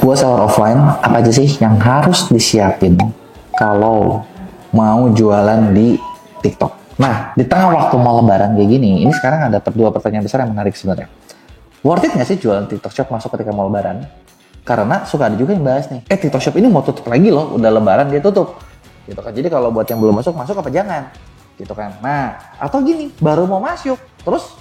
Buat seller offline, apa aja sih yang harus disiapin kalau mau jualan di TikTok? Nah, di tengah waktu mau lebaran kayak gini, ini sekarang ada dua pertanyaan besar yang menarik sebenarnya. Worth it nggak sih jualan TikTok Shop masuk ketika mau lebaran? Karena suka ada juga yang bahas nih, TikTok Shop ini mau tutup lagi loh, udah lebaran dia tutup. Gitu kan. Jadi kalau buat yang belum masuk apa jangan. Gitu kan. Nah, atau gini, baru mau masuk, terus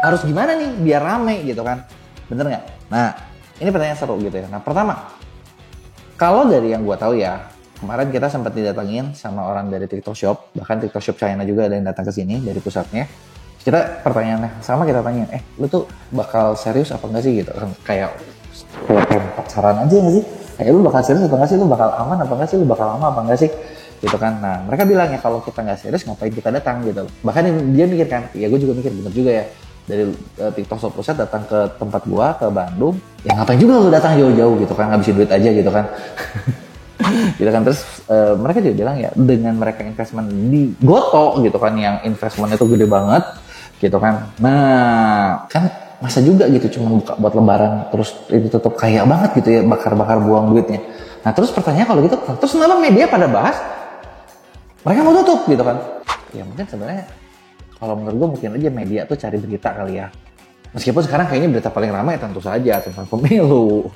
harus gimana nih biar rame gitu kan. Bener nggak? Nah, ini pertanyaan seru gitu ya. Nah, pertama, kalau dari yang gue tahu ya, kemarin kita sempat didatengin sama orang dari TikTok Shop, bahkan TikTok Shop China juga ada yang datang ke sini dari pusatnya. Kita pertanyaannya sama, kita tanya, lu tuh bakal serius apa enggak sih gitu? Kayak pacaran aja nggak sih? Kayak lu bakal serius apa enggak sih? Lu bakal aman apa enggak sih? Lu bakal lama apa enggak sih? Gitu kan. Nah, mereka bilang ya kalau kita nggak serius ngapain kita datang gitu. Bahkan dia mikir kan, ya gue juga mikir bener juga ya. Dari TikTok Shop Pusat datang ke tempat gua ke Bandung, ya ngapain juga lu datang jauh-jauh gitu kan, ngabisin duit aja gitu kan. Gitu kan. Terus mereka juga bilang ya dengan mereka investment di Goto gitu kan, yang investmentnya itu gede banget gitu kan. Nah, kan masa juga gitu cuma buka buat lebaran terus itu tutup, kaya banget gitu ya, bakar-bakar buang duitnya. Nah, terus pertanyaan kalau gitu, terus kenapa media pada bahas mereka mau tutup gitu kan? Ya mungkin sebenarnya kalau menurut gue mungkin aja media tuh cari berita kali ya. Meskipun sekarang kayaknya berita paling ramai tentu saja tentang pemilu.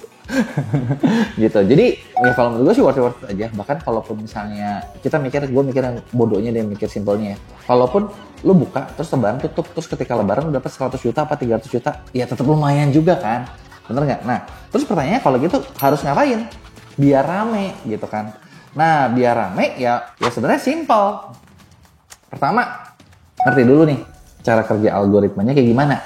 Gitu. Jadi ya kalau menurut gue sih worth it aja. Bahkan kalaupun misalnya kita mikir, gue mikir yang bodohnya dia mikir simpelnya ya. Kalaupun lu buka terus lebaran tutup, terus ketika lebaran lu dapat 100 juta apa 300 juta, ya tetap lumayan juga kan. Bener nggak? Nah, terus pertanyaannya kalau gitu harus ngapain? Biar rame gitu kan. Nah, biar rame ya sebenarnya simpel. Pertama, ngerti dulu nih cara kerja algoritmanya kayak gimana.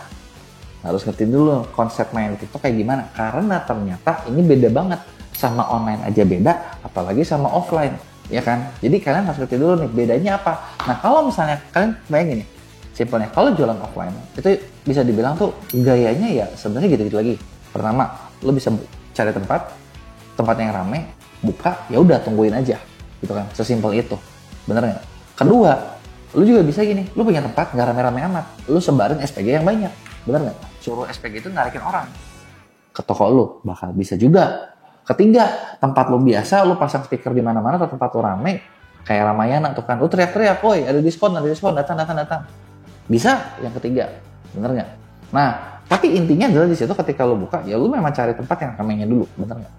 Harus ngerti dulu konsep main TikTok kayak gimana. Karena ternyata ini beda banget. Sama online aja beda, apalagi sama offline. Ya kan? Jadi kalian harus ngerti dulu nih bedanya apa. Nah, kalau misalnya kalian bayangin nih, simpelnya kalau jualan offline itu bisa dibilang tuh gayanya ya sebenarnya gitu-gitu lagi. Pertama, lo bisa cari tempat yang rame, buka, ya udah tungguin aja. Gitu kan? Sesimpel itu. Bener nggak? Kedua, lu juga bisa gini, lu punya tempat nggak rame-rame amat, lu sebarin SPG yang banyak, bener nggak? Suruh SPG itu narikin orang ke toko lu, bakal bisa juga. Ketiga, tempat lu biasa, lu pasang stiker di mana-mana atau tempat lu rame, kayak Ramayana tuh kan, lu teriak-teriak, woi ada diskon, datang. Bisa yang ketiga, bener nggak? Nah, tapi intinya adalah di situ ketika lu buka, ya lu memang cari tempat yang ramainya dulu, bener nggak?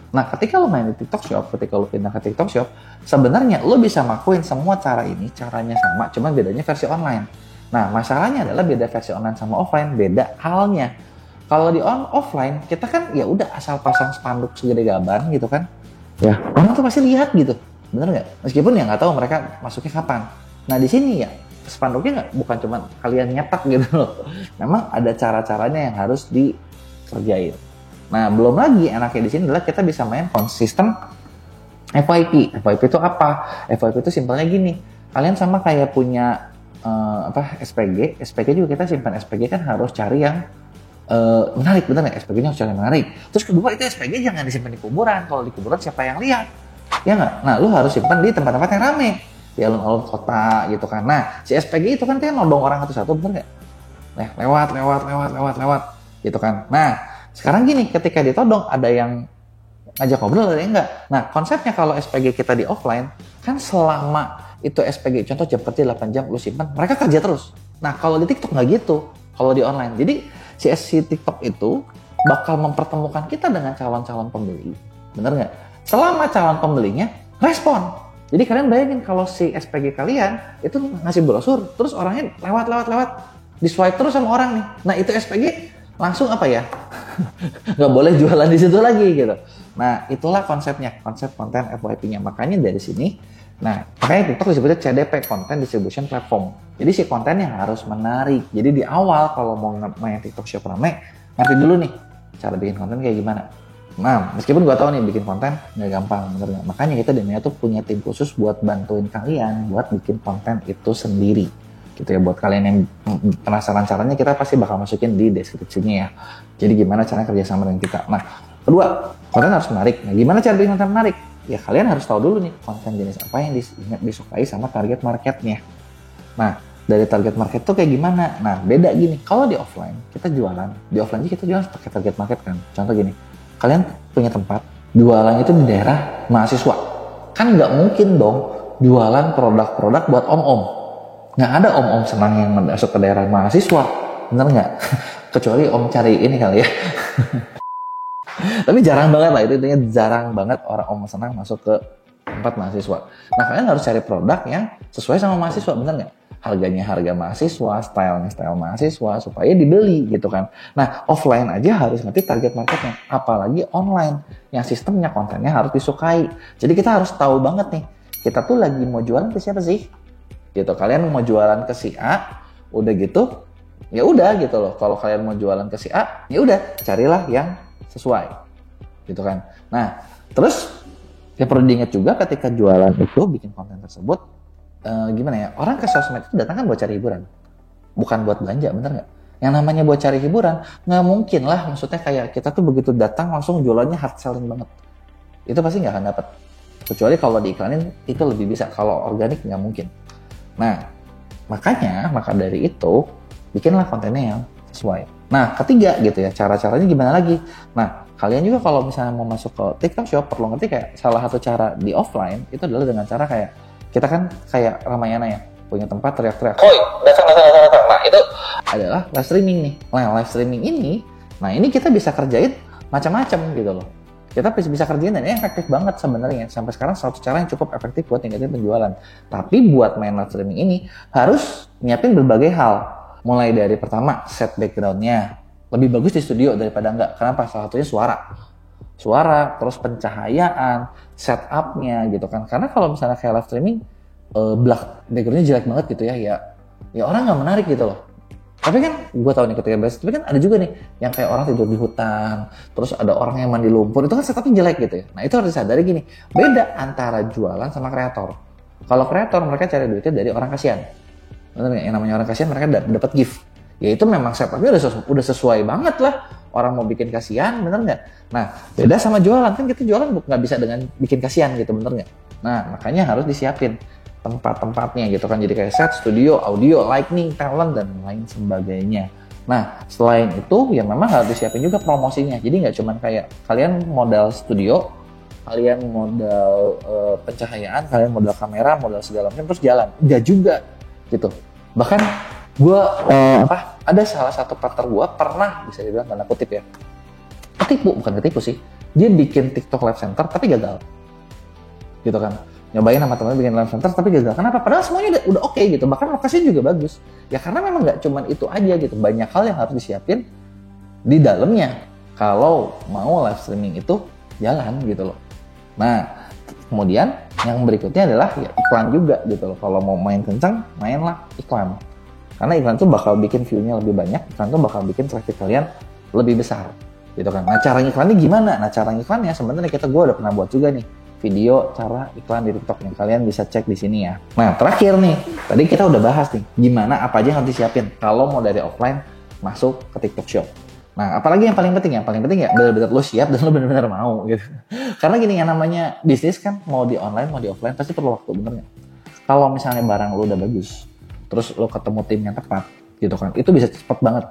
Nah, ketika lo main di TikTok Shop, ketika lo pindah ke TikTok Shop, sebenarnya lo bisa makuin semua cara ini, caranya sama, cuma bedanya versi online. Nah, masalahnya adalah beda versi online sama offline, beda halnya. Kalau di offline, kita kan ya udah asal pasang spanduk segede gaban gitu kan. Ya, orang tuh pasti lihat gitu. Bener nggak? Meskipun ya nggak tahu mereka masuknya kapan. Nah, di sini ya, spanduknya bukan cuma kalian nyetak gitu loh. Memang ada cara-caranya yang harus dikerjain. Nah, belum lagi enaknya di sini adalah kita bisa main konsisten FYP. FYP itu apa? FYP itu simpelnya gini. Kalian sama kayak punya SPG. SPG juga kita simpan SPG kan harus cari yang menarik, bener nggak? SPG-nya harus cari yang menarik. Terus kedua itu SPG jangan disimpan di kuburan. Kalau di kuburan siapa yang lihat? Ya nggak? Nah, lu harus simpan di tempat-tempat yang rame. Di alun-alun kota gitu kan. Nah, si SPG itu kan dia nodong orang satu-satu, bener nggak? Nah, lewat. Gitu kan. Nah, sekarang gini, ketika ditodong ada yang ngajak ngobrol, ada yang enggak. Nah, konsepnya kalau SPG kita di offline, kan selama itu SPG, contoh jam kerja 8 jam, lu simpan, mereka kerja terus. Nah, kalau di TikTok nggak gitu, kalau di online. Jadi, si TikTok itu bakal mempertemukan kita dengan calon-calon pembeli. Bener nggak? Selama calon pembelinya respon. Jadi, kalian bayangin kalau si SPG kalian itu ngasih brosur, terus orangnya lewat, di swipe terus sama orang nih. Nah, itu SPG langsung apa ya? Nggak boleh jualan di situ lagi gitu. Nah, itulah konsepnya, konsep konten FYP-nya. Makanya dari sini, makanya TikTok disebutnya CDP, Content Distribution Platform. Jadi si kontennya harus menarik. Jadi di awal kalau mau main TikTok Shop rame, ngerti dulu nih cara bikin konten kayak gimana. Nah, meskipun gue tahu nih bikin konten nggak gampang, bener nggak? Makanya kita di Maya tuh punya tim khusus buat bantuin kalian buat bikin konten itu sendiri. Gitu ya, buat kalian yang penasaran caranya, kita pasti bakal masukin di deskripsinya ya. Jadi gimana cara kerjasama dengan kita. Nah, kedua, konten harus menarik. Nah, gimana cara bikin konten menarik? Ya kalian harus tahu dulu nih konten jenis apa yang disukai sama target marketnya. Nah, dari target market tuh kayak gimana? Nah, beda gini. Kalau di offline kita jualan, kita jualan pakai target market kan. Contoh gini, kalian punya tempat jualan itu di daerah mahasiswa. Kan nggak mungkin dong jualan produk-produk buat om-om. Nggak ada om-om senang yang masuk ke daerah mahasiswa, bener nggak? Kecuali om cari ini kali ya. Tapi jarang banget lah, itu intinya jarang banget orang om senang masuk ke tempat mahasiswa. Nah kalian harus cari produk yang sesuai sama mahasiswa, bener nggak? Harganya harga mahasiswa, stylenya style mahasiswa, supaya dibeli gitu kan. Nah offline aja harus ngerti target marketnya, apalagi online yang sistemnya kontennya harus disukai. Jadi kita harus tahu banget nih, kita tuh lagi mau jualan ke siapa sih? Gitu. Kalian mau jualan ke si A, udah gitu, ya udah gitu loh. Kalau kalian mau jualan ke si A, ya udah carilah yang sesuai, gitu kan. Nah terus ya perlu diingat juga ketika jualan itu bikin konten tersebut, gimana ya, orang ke sosmed itu datang kan buat cari hiburan, bukan buat belanja, bener nggak? Yang namanya buat cari hiburan nggak mungkin lah, maksudnya kayak kita tuh begitu datang langsung jualannya hard selling banget, itu pasti nggak akan dapet. Kecuali kalau diiklanin itu lebih bisa, kalau organik nggak mungkin. Nah maka dari itu bikinlah kontennya yang sesuai. Nah ketiga gitu ya, cara-caranya gimana lagi? Nah kalian juga kalau misalnya mau masuk ke TikTok Shop perlu ngerti kayak salah satu cara di offline itu adalah dengan cara kayak kita kan kayak Ramayana ya, punya tempat teriak-teriak, "Hoi, datang. Nah itu adalah live streaming nih. Nah live streaming ini, nah ini kita bisa kerjain macam-macam gitu loh. Kita bisa kerjain dan ini efektif banget sebenarnya. Sampai sekarang satu cara yang cukup efektif buat tingkatin penjualan. Tapi buat main live streaming ini harus nyiapin berbagai hal. Mulai dari pertama set backgroundnya lebih bagus di studio daripada enggak. Kenapa? Salah satunya suara, terus pencahayaan, setupnya gitu kan. Karena kalau misalnya kayak live streaming, backgroundnya jelek banget gitu ya orang nggak menarik gitu loh. Tapi kan gue tahu nih ketika bahas, tapi kan ada juga nih yang kayak orang tidur di hutan, terus ada orang yang mandi lumpur, itu kan setupnya jelek gitu ya. Nah itu harus disadari gini, beda antara jualan sama kreator. Kalau kreator mereka cari duitnya dari orang kasihan. Bener nggak? Yang namanya orang kasihan mereka dapat gift. Ya itu memang setupnya udah sesuai banget lah. Orang mau bikin kasihan, bener nggak? Nah, beda sama jualan. Kan kita jualan nggak bisa dengan bikin kasihan gitu, bener nggak? Nah, makanya harus disiapin tempat-tempatnya gitu kan. Jadi kayak set, studio, audio, lighting, talent, dan lain sebagainya. Nah, selain itu, ya memang harus disiapin juga promosinya. Jadi nggak cuma kayak kalian modal studio, kalian modal pencahayaan, kalian modal kamera, modal segala macam, terus jalan. Nggak juga gitu. Bahkan gue ada salah satu partner gue pernah bisa dibilang tanda kutip ya bukan ketipu sih, dia bikin TikTok live center tapi gagal gitu kan, nyobain sama temen bikin live center tapi gagal. Kenapa? Padahal semuanya udah oke gitu, bahkan lokasinya juga bagus ya, karena memang nggak cuman itu aja gitu, banyak hal yang harus disiapin di dalamnya kalau mau live streaming itu jalan gitu loh. Nah kemudian yang berikutnya adalah ya iklan juga gitu loh. Kalau mau main kencang, mainlah iklan. Karena iklan itu bakal bikin view-nya lebih banyak, iklan itu bakal bikin traffic kalian lebih besar, gitu kan. Nah, cara iklannya gimana? Nah, cara iklannya sebenarnya gue udah pernah buat juga nih video cara iklan di TikTok yang kalian bisa cek di sini ya. Nah, terakhir nih, tadi kita udah bahas nih, gimana apa aja yang harus disiapin kalau mau dari offline masuk ke TikTok Shop. Nah, apalagi yang paling penting ya? Paling penting ya benar-benar lo siap dan lo benar-benar mau gitu. Karena gini, yang namanya bisnis kan mau di online mau di offline pasti perlu waktu, bener nggak? Kalau misalnya barang lo udah bagus, terus lo ketemu tim yang tepat gitu kan, itu bisa cepet banget.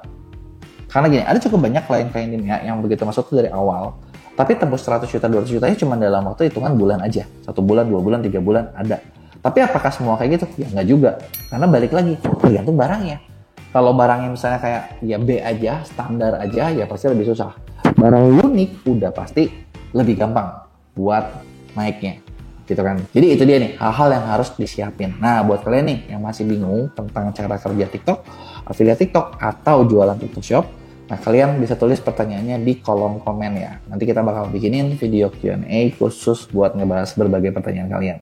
Karena gini, ada cukup banyak klien-klien timnya yang begitu masuk tuh dari awal, tapi tembus 100 juta, 200 jutanya cuma dalam waktu hitungan bulan aja. 1 bulan, 2 bulan, 3 bulan ada. Tapi apakah semua kayak gitu? Ya nggak juga. Karena balik lagi, tergantung barangnya. Kalau barangnya misalnya kayak ya B aja, standar aja, ya pasti lebih susah. Barang unik udah pasti lebih gampang buat naiknya. Gitu kan. Jadi itu dia nih, hal-hal yang harus disiapin. Nah, buat kalian nih yang masih bingung tentang cara kerja TikTok, affiliate TikTok, atau jualan TikTok Shop, nah kalian bisa tulis pertanyaannya di kolom komen ya. Nanti kita bakal bikinin video Q&A khusus buat ngebahas berbagai pertanyaan kalian.